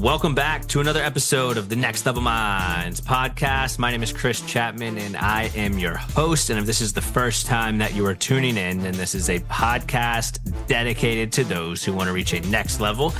Welcome back to another episode of the Next Level Minds podcast. My name is Chris Chapman, and I am your host. And if this is the first time that you are tuning in, then this is a podcast dedicated to those who want to reach a next level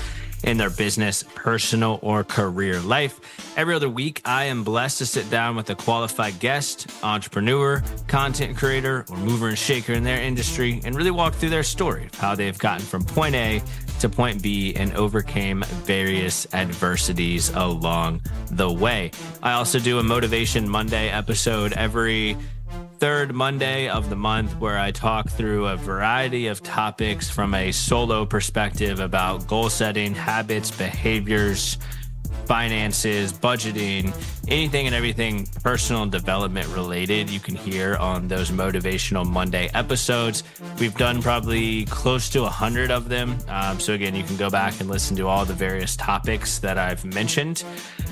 in their business, personal, or career life. Every other week, I am blessed to sit down with a qualified guest, entrepreneur, content creator, or mover and shaker in their industry and really walk through their story of how they've gotten from point A to point B and overcame various adversities along the way. I also do a Motivation Monday episode every third Monday of the month where I talk through a variety of topics from a solo perspective about goal setting, habits, behaviors, finances, budgeting, anything and everything personal development related you can hear on those Motivational Monday episodes. We've done probably close to 100 of them. So again, you can go back and listen to all the various topics that I've mentioned.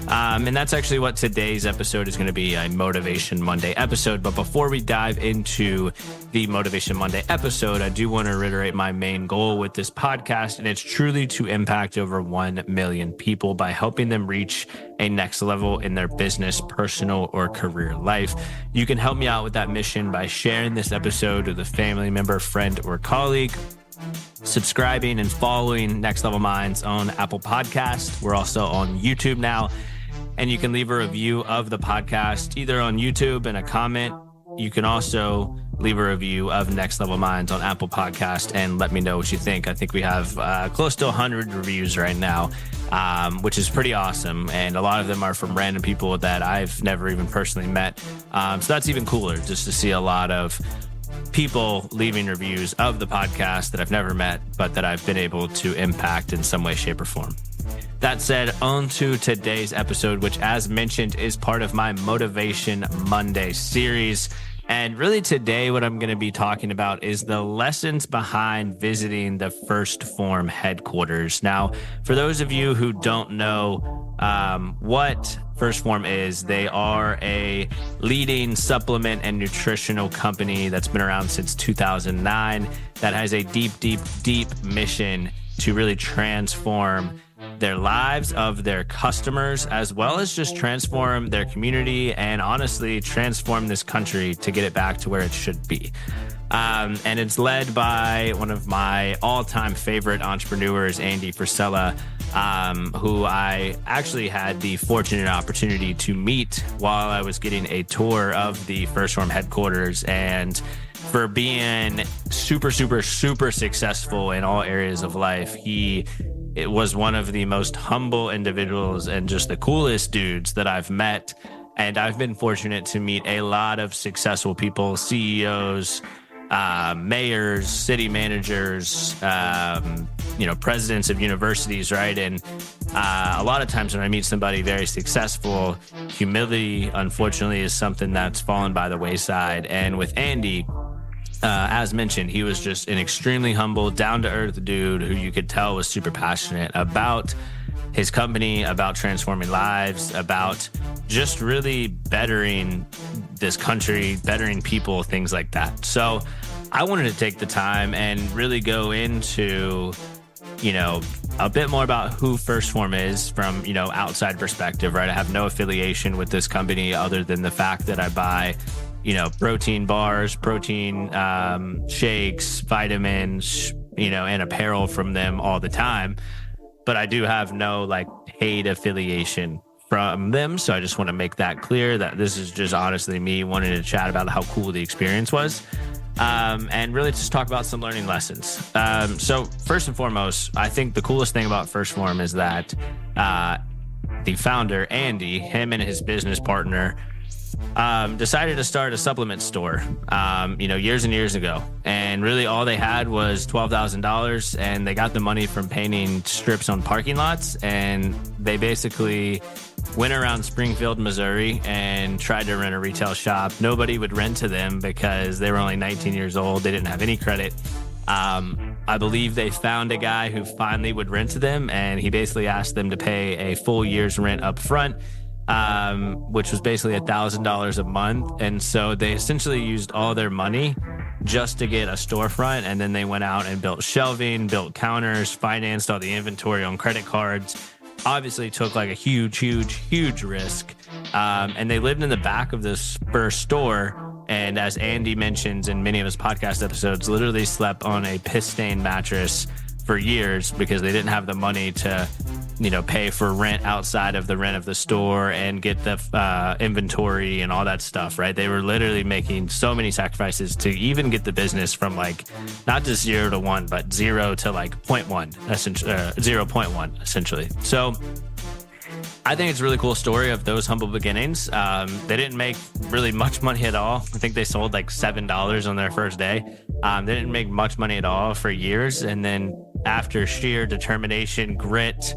And that's actually what today's episode is going to be, a Motivation Monday episode. But before we dive into the Motivation Monday episode, I do want to reiterate my main goal with this podcast, and it's truly to impact over 1 million people by helping them reach a next level in their business, personal, or career life. You can help me out with that mission by sharing this episode with a family member, friend, or colleague, subscribing and following Next Level Minds on Apple Podcasts. We're also on YouTube now, and you can leave a review of the podcast either on YouTube and a comment. You can also leave a review of Next Level Minds on Apple Podcast and let me know what you think. I think we have close to 100 reviews right now, which is pretty awesome. And a lot of them are from random people that I've never even personally met. So that's even cooler, just to see a lot of people leaving reviews of the podcast that I've never met, but that I've been able to impact in some way, shape, or form. That said, on to today's episode, which, as mentioned, is part of my Motivation Monday series. And really today, what I'm going to be talking about is the lessons behind visiting the Phorm headquarters. Now, for those of you who don't know what Phorm is, they are a leading supplement and nutritional company that's been around since 2009 that has a deep mission to really transform their lives of their customers, as well as just transform their community and honestly transform this country to get it back to where it should be. And it's led by one of my all-time favorite entrepreneurs, Andy Frisella, who I actually had the fortunate opportunity to meet while I was getting a tour of the Phorm headquarters. And for being super successful in all areas of life, it was one of the most humble individuals and just the coolest dudes that I've met. And I've been fortunate to meet a lot of successful people, CEOs, mayors, city managers, presidents of universities, right? And a lot of times when I meet somebody very successful, humility, unfortunately, is something that's fallen by the wayside. And with Andy, as mentioned, he was just an extremely humble, down-to-earth dude who you could tell was super passionate about his company, about transforming lives, about just really bettering this country, bettering people, things like that. So I wanted to take the time and really go into, a bit more about who Phorm is from, outside perspective, right? I have no affiliation with this company other than the fact that I buy protein bars, protein shakes, vitamins, and apparel from them all the time. But I do have no paid affiliation from them. So I just want to make that clear that this is just honestly me wanting to chat about how cool the experience was. And really just talk about some learning lessons. So first and foremost, I think the coolest thing about Phorm is that the founder, Andy, him and his business partner, decided to start a supplement store, years and years ago. And really all they had was $12,000, and they got the money from painting strips on parking lots. And they basically went around Springfield, Missouri, and tried to rent a retail shop. Nobody would rent to them because they were only 19 years old. They didn't have any credit. I believe they found a guy who finally would rent to them, and he basically asked them to pay a full year's rent up front, which was basically $1,000 a month. And so they essentially used all their money just to get a storefront. And then they went out and built shelving, built counters, financed all the inventory on credit cards, obviously took like a huge risk. And they lived in the back of this first store. And as Andy mentions in many of his podcast episodes, literally slept on a piss stained mattress for years because they didn't have the money to, pay for rent outside of the rent of the store and get the inventory and all that stuff, right? They were literally making so many sacrifices to even get the business from like not just 0 to 1, but 0 to like 0.1, essentially, 0.1 essentially. So I think it's a really cool story of those humble beginnings. They didn't make really much money at all. I think they sold like $7 on their first day. They didn't make much money at all for years. And then after sheer determination, grit,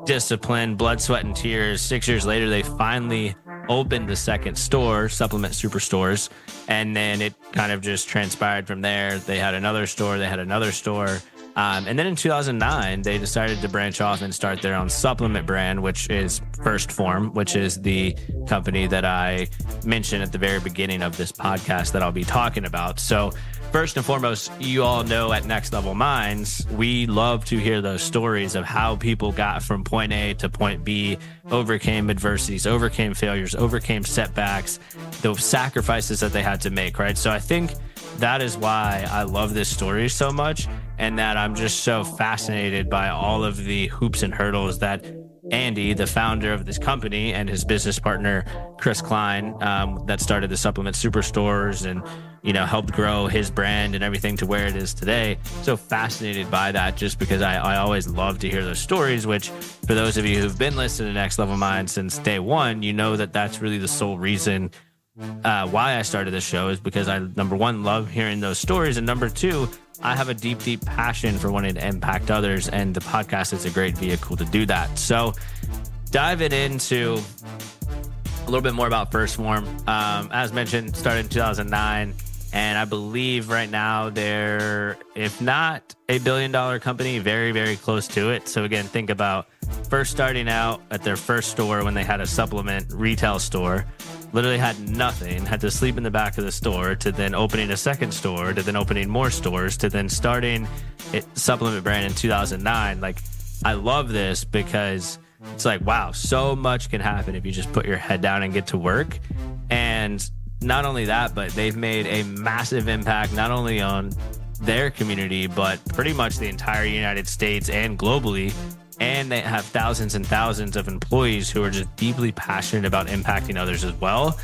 discipline, blood, sweat, and tears, 6 years later, they finally opened the second store, Supplement Superstores. And then it kind of just transpired from there. They had another store. And then in 2009, they decided to branch off and start their own supplement brand, which is Phorm, which is the company that I mentioned at the very beginning of this podcast that I'll be talking about. So first and foremost, you all know at Next Level Minds, we love to hear those stories of how people got from point A to point B, overcame adversities, overcame failures, overcame setbacks, the sacrifices that they had to make, right? So I think that is why I love this story so much, and that I'm just so fascinated by all of the hoops and hurdles that Andy, the founder of this company, and his business partner, Chris Klein, that started the Supplement Superstores and, helped grow his brand and everything to where it is today. So fascinated by that, just because I always love to hear those stories, which for those of you who've been listening to Next Level Mind since day one, that that's really the sole reason why I started this show, is because I, number one, love hearing those stories. And number two, I have a deep passion for wanting to impact others. And the podcast is a great vehicle to do that. So diving into a little bit more about Phorm. As mentioned, started in 2009. And I believe right now they're, if not $1 billion company, very, very close to it. So again, think about first starting out at their first store when they had a supplement retail store, literally had nothing, had to sleep in the back of the store, to then opening a second store, to then opening more stores, to then starting a supplement brand in 2009. Like, I love this because it's like, wow, so much can happen if you just put your head down and get to work. And not only that, but they've made a massive impact, not only on their community, but pretty much the entire United States and globally. And they have thousands and thousands of employees who are just deeply passionate about impacting others as well.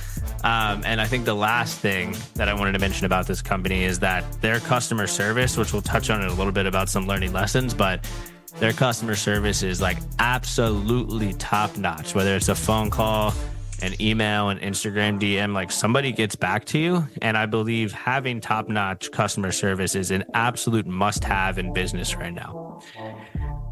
And I think the last thing that I wanted to mention about this company is that their customer service, which we'll touch on in a little bit about some learning lessons, but their customer service is like absolutely top notch, whether it's a phone call, an email, an Instagram DM, like somebody gets back to you. And I believe having top notch customer service is an absolute must have in business right now.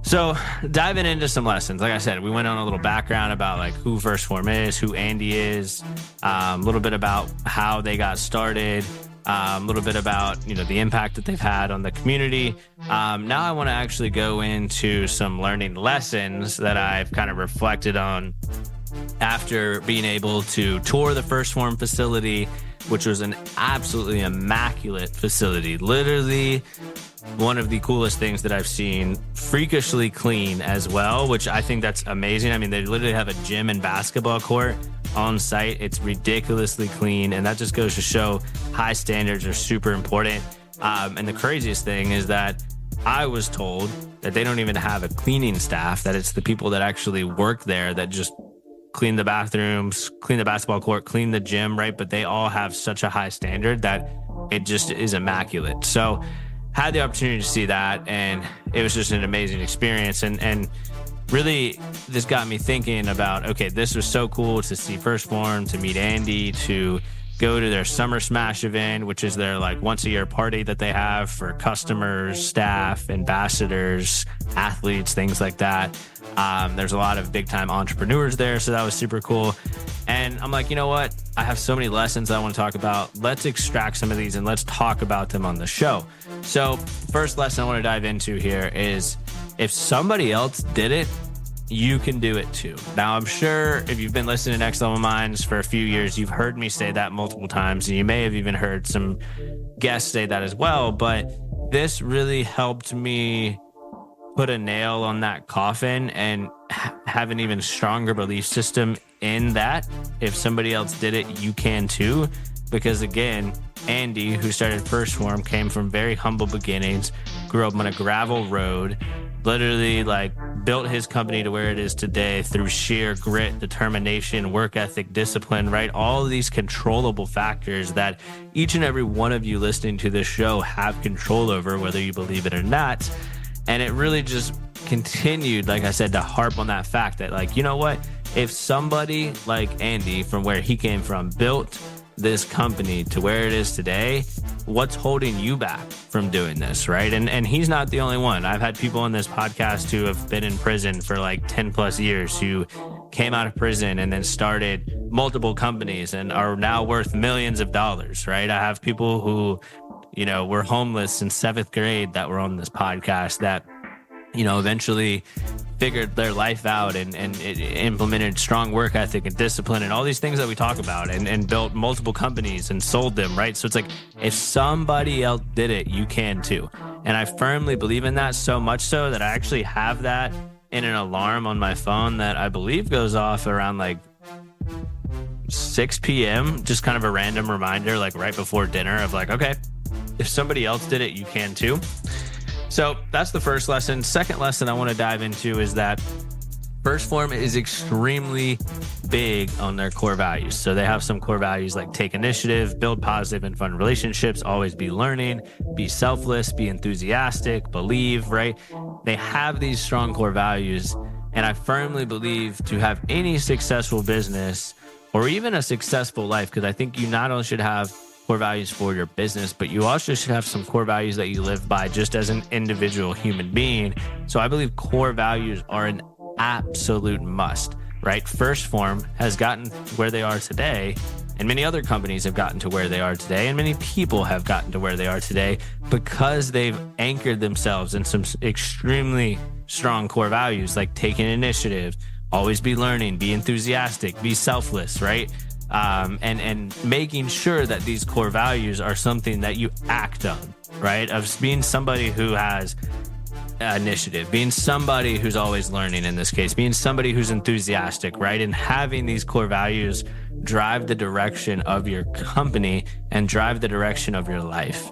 So diving into some lessons, like I said, we went on a little background about like who Phorm is, who Andy is, a little bit about how they got started, a little bit about, the impact that they've had on the community. Now I want to actually go into some learning lessons that I've kind of reflected on after being able to tour the Phorm facility, which was an absolutely immaculate facility. Literally one of the coolest things that I've seen, freakishly clean as well, which I think that's amazing. I mean, they literally have a gym and basketball court on site. It's ridiculously clean, and that just goes to show high standards are super important. And the craziest thing is that I was told that they don't even have a cleaning staff, that it's the people that actually work there that just clean the bathrooms, clean the basketball court, clean the gym, right? But they all have such a high standard that it just is immaculate. So had the opportunity to see that, and it was just an amazing experience. And really, this got me thinking about, okay, this was so cool to see Phorm, to meet Andy, to go to their Summer Smash event, which is their like once a year party that they have for customers, staff, ambassadors, athletes, things like that. There's a lot of big time entrepreneurs there. So that was super cool. And I'm like, you know what? I have so many lessons that I want to talk about. Let's extract some of these and let's talk about them on the show. So first lesson I want to dive into here is, if somebody else did it, you can do it too. Now, I'm sure if you've been listening to Next Level Minds for a few years, you've heard me say that multiple times, and you may have even heard some guests say that as well. But this really helped me put a nail on that coffin and have an even stronger belief system in that if somebody else did it, you can too. Because again, Andy, who started Phorm, came from very humble beginnings, grew up on a gravel road, literally like built his company to where it is today through sheer grit, determination, work ethic, discipline, right? All of these controllable factors that each and every one of you listening to this show have control over, whether you believe it or not. And it really just continued, like I said, to harp on that fact that, like, you know what? If somebody like Andy, from where he came from, built this company to where it is today, what's holding you back from doing this, right? And he's not the only one. I've had people on this podcast who have been in prison for like 10 plus years, who came out of prison and then started multiple companies and are now worth millions of dollars, right? I have people who, you know, were homeless in 7th grade that were on this podcast that, you know, eventually figured their life out and implemented strong work ethic and discipline and all these things that we talk about, and built multiple companies and sold them, right? So it's like, if somebody else did it, you can too. And I firmly believe in that, so much so that I actually have that in an alarm on my phone that I believe goes off around like 6 p.m. Just kind of a random reminder, like right before dinner, of like, okay, if somebody else did it, you can too. So that's the first lesson. Second lesson I want to dive into is that Phorm is extremely big on their core values. So they have some core values like take initiative, build positive and fun relationships, always be learning, be selfless, be enthusiastic, believe, right? They have these strong core values. And I firmly believe to have any successful business or even a successful life, because I think you not only should have core values for your business, but you also should have some core values that you live by just as an individual human being. So I believe core values are an absolute must, right? Phorm has gotten where they are today, and many other companies have gotten to where they are today, and many people have gotten to where they are today because they've anchored themselves in some extremely strong core values like taking initiative, always be learning, be enthusiastic, be selfless, right? And making sure that these core values are something that you act on, right? Of being somebody who has initiative, being somebody who's always learning, in this case, being somebody who's enthusiastic, right? And having these core values drive the direction of your company and drive the direction of your life.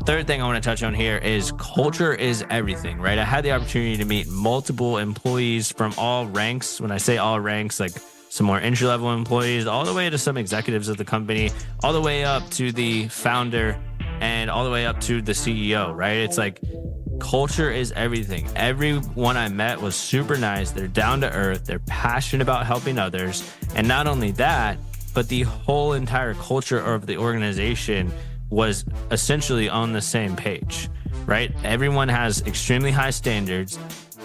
Third thing I want to touch on here is culture is everything, right? I had the opportunity to meet multiple employees from all ranks. When I say all ranks, like some more entry-level employees, all the way to some executives of the company, all the way up to the founder, and all the way up to the CEO, right? It's like culture is everything. Everyone I met was super nice. They're down to earth. They're passionate about helping others. And not only that, but the whole entire culture of the organization was essentially on the same page, right? Everyone has extremely high standards,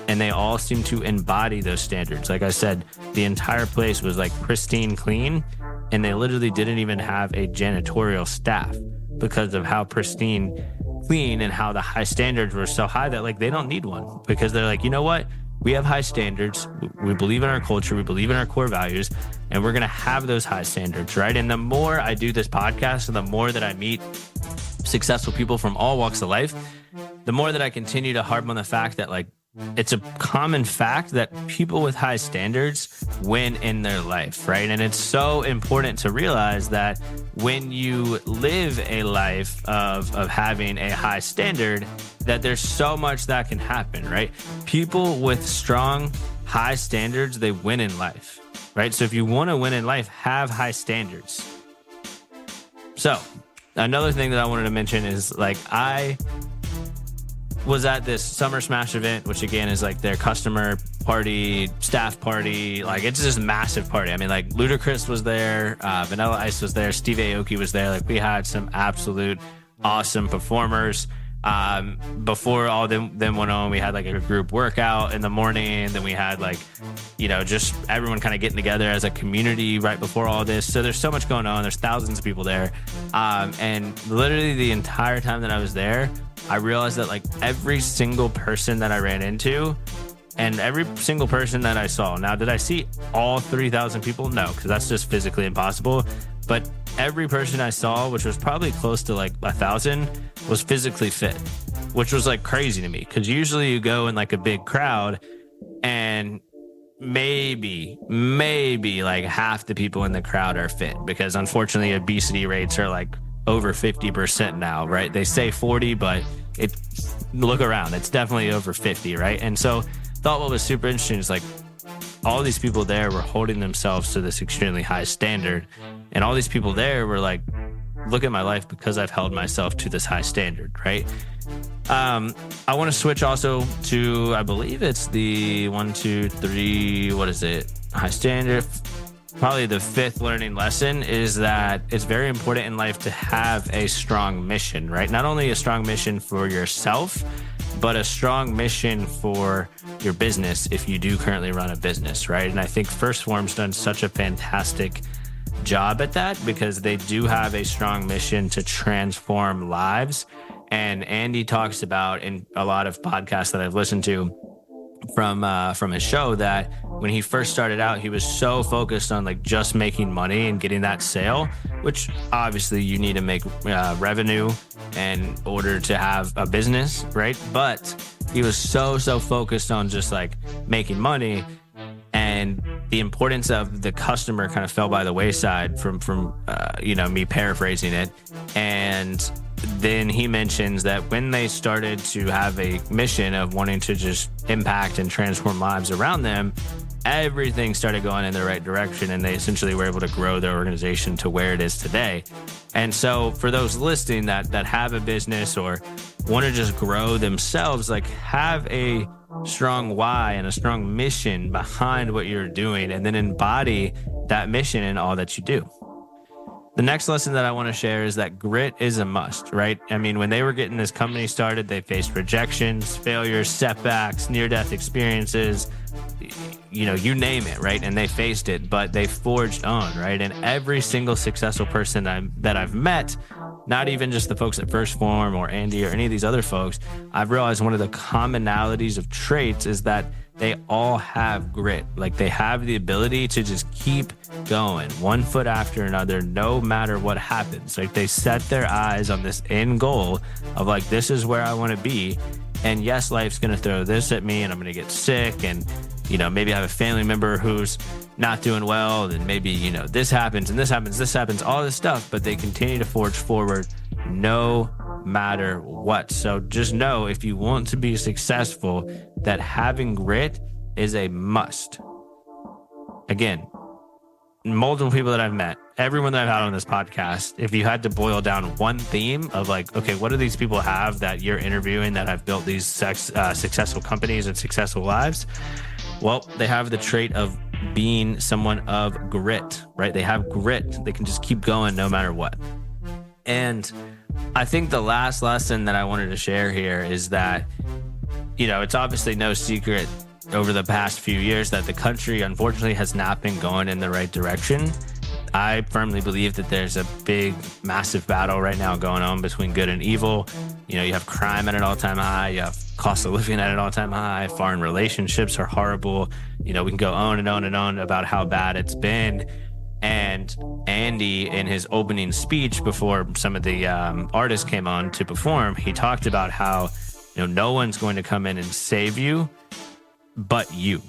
and they all seem to embody those standards. Like I said, the entire place was like pristine clean, and they literally didn't even have a janitorial staff because of how pristine clean and how the high standards were so high that like they don't need one, because they're like, you know what? We have high standards. We believe in our culture. We believe in our core values, and we're going to have those high standards, right? And the more I do this podcast and the more that I meet successful people from all walks of life, the more that I continue to harp on the fact that like it's a common fact that people with high standards win in their life, right? And it's so important to realize that when you live a life of having a high standard, that there's so much that can happen, right? People with strong, high standards, they win in life, right? So if you want to win in life, have high standards. So another thing that I wanted to mention is like I was at this Summer Smash event, which again is like their customer party, staff party. Like it's just a massive party. I mean, like Ludacris was there, Vanilla Ice was there, Steve Aoki was there. Like we had some absolute awesome performers. Before all them went on, we had like a group workout in the morning. Then we had like, you know, just everyone kind of getting together as a community right before all this. So there's so much going on. There's thousands of people there. And literally the entire time that I was there, I realized that like every single person that I ran into and every single person that I saw. Now, did I see all 3,000 people? No, because that's just physically impossible. But every person I saw, which was probably close to like 1,000, was physically fit, which was like crazy to me. Because usually you go in like a big crowd And maybe like half the people in the crowd are fit, because unfortunately obesity rates are like over 50% now, right? They say 40, but look around, it's definitely over 50, right? And so thought what was super interesting is like all these people there were holding themselves to this extremely high standard, and all these people there were like, look at my life because I've held myself to this high standard, right? I want to switch also to, I believe it's the 1, 2, 3, what is it? High standard. Probably the fifth learning lesson is that it's very important in life to have a strong mission, right? Not only a strong mission for yourself, but a strong mission for your business if you do currently run a business, right? And I think Phorm's done such a fantastic job at that, because they do have a strong mission to transform lives. And Andy talks about in a lot of podcasts that I've listened to from his show that when he first started out, he was so focused on like just making money and getting that sale, which obviously you need to make revenue in order to have a business, right? But he was so focused on just like making money, and the importance of the customer kind of fell by the wayside from me paraphrasing it. And then he mentions that when they started to have a mission of wanting to just impact and transform lives around them, everything started going in the right direction, and they essentially were able to grow their organization to where it is today. And so for those listening that have a business or want to just grow themselves, like have a strong why and a strong mission behind what you're doing, and then embody that mission in all that you do. The next lesson that I want to share is that grit is a must, right? I mean, when they were getting this company started, they faced rejections, failures, setbacks, near-death experiences, you name it, right? And they faced it, but they forged on, right? And every single successful person that I've met, not even just the folks at Phorm or Andy or any of these other folks, I've realized one of the commonalities of traits is that they all have grit. Like they have the ability to just keep going one foot after another, no matter what happens. Like they set their eyes on this end goal of like, this is where I want to be. And yes, life's going to throw this at me and I'm going to get sick. And, maybe I have a family member who's not doing well. And maybe, this happens and this happens, all this stuff. But they continue to forge forward no matter what. So just know, if you want to be successful, that having grit is a must. Again, multiple people that I've met, everyone that I've had on this podcast, if you had to boil down one theme of like, okay, what do these people have that you're interviewing that have built these successful companies and successful lives? Well, they have the trait of being someone of grit, right? They have grit. They can just keep going no matter what. And I think the last lesson that I wanted to share here is that, it's obviously no secret over the past few years that the country, unfortunately, has not been going in the right direction. I firmly believe that there's a big, massive battle right now going on between good and evil. You have crime at an all-time high. You have cost of living at an all-time high. Foreign relationships are horrible. We can go on and on and on about how bad it's been. And Andy, in his opening speech before some of the artists came on to perform, he talked about how, no one's going to come in and save you but you.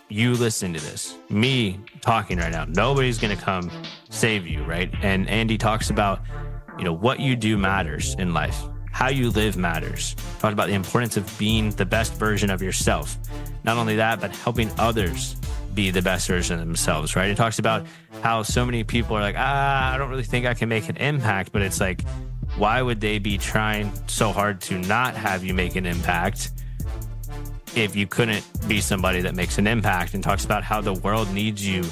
You listen to this. Me talking right now. Nobody's going to come save you, right? And Andy talks about, what you do matters in life. How you live matters. Talked about the importance of being the best version of yourself. Not only that, but helping others be the best version of themselves, right? It talks about how so many people are like, I don't really think I can make an impact, but it's like, why would they be trying so hard to not have you make an impact if you couldn't be somebody that makes an impact? And talks about how the world needs you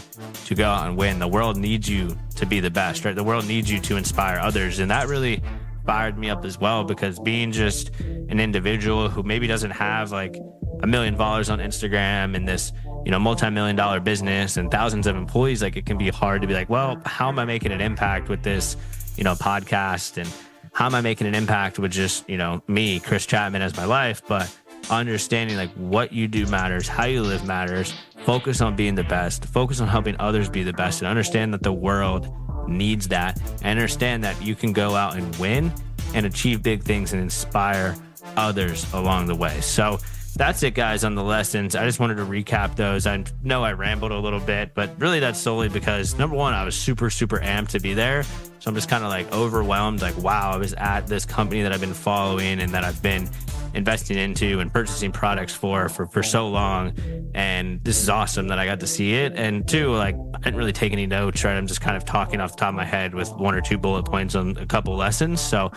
to go out and win. The world needs you to be the best, right? The world needs you to inspire others. And that really fired me up as well, because being just an individual who maybe doesn't have like $1 million on Instagram and this, multi-million-dollar business and thousands of employees, like it can be hard to be like, well, how am I making an impact with this, podcast? And how am I making an impact with just, me, Chris Chapman, as my life? But understanding like what you do matters, how you live matters, focus on being the best, focus on helping others be the best, and understand that the world needs that, and understand that you can go out and win and achieve big things and inspire others along the way. So that's it, guys, on the lessons. I just wanted to recap those. I know I rambled a little bit, but really that's solely because, number one, I was super, super amped to be there. So I'm just kind of like overwhelmed, like, wow, I was at this company that I've been following and that I've been investing into and purchasing products for so long. And this is awesome that I got to see it. And two, like, I didn't really take any notes, right? I'm just kind of talking off the top of my head with one or two bullet points on a couple lessons. So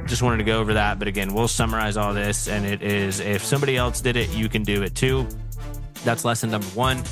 just wanted to go over that. But again, we'll summarize all this. And it is, if somebody else did it, you can do it too. That's lesson number one.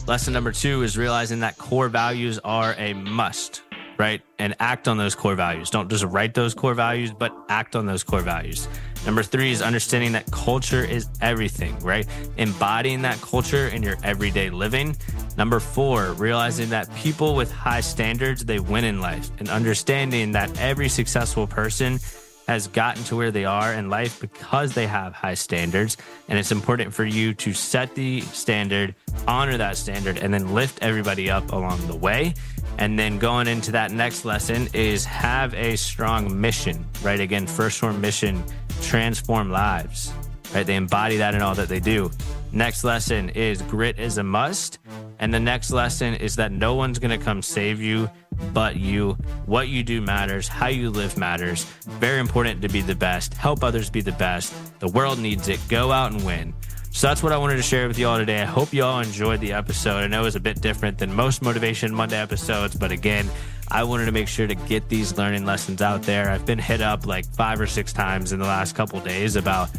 Lesson number two is realizing that core values are a must, right? And act on those core values. Don't just write those core values, but act on those core values. Number three is understanding that culture is everything, right? Embodying that culture in your everyday living. Number four, realizing that people with high standards, they win in life, and understanding that every successful person has gotten to where they are in life because they have high standards. And it's important for you to set the standard, honor that standard, and then lift everybody up along the way. And then going into that next lesson is have a strong mission, right? Again, first Phorm mission, transform lives, right? They embody that in all that they do. Next lesson is grit is a must. And the next lesson is that no one's going to come save you but you. What you do matters. How you live matters. Very important to be the best. Help others be the best. The world needs it. Go out and win. So that's what I wanted to share with you all today. I hope you all enjoyed the episode. I know it was a bit different than most Motivation Monday episodes, but again, I wanted to make sure to get these learning lessons out there. I've been hit up like 5 or 6 times in the last couple of days about,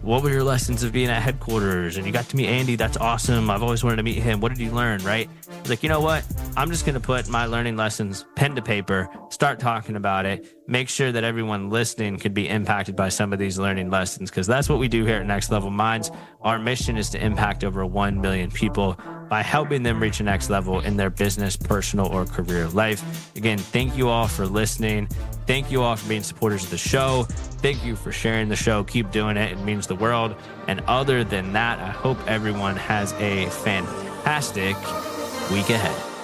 what were your lessons of being at headquarters? And you got to meet Andy. That's awesome. I've always wanted to meet him. What did you learn, right? I was like, you know what? I'm just going to put my learning lessons pen to paper, start talking about it, make sure that everyone listening could be impacted by some of these learning lessons, because that's what we do here at Next Level Minds. Our mission is to impact over 1 million people by helping them reach a next level in their business, personal, or career life. Again, thank you all for listening. Thank you all for being supporters of the show. Thank you for sharing the show. Keep doing it. It means the world. And other than that, I hope everyone has a fantastic week ahead.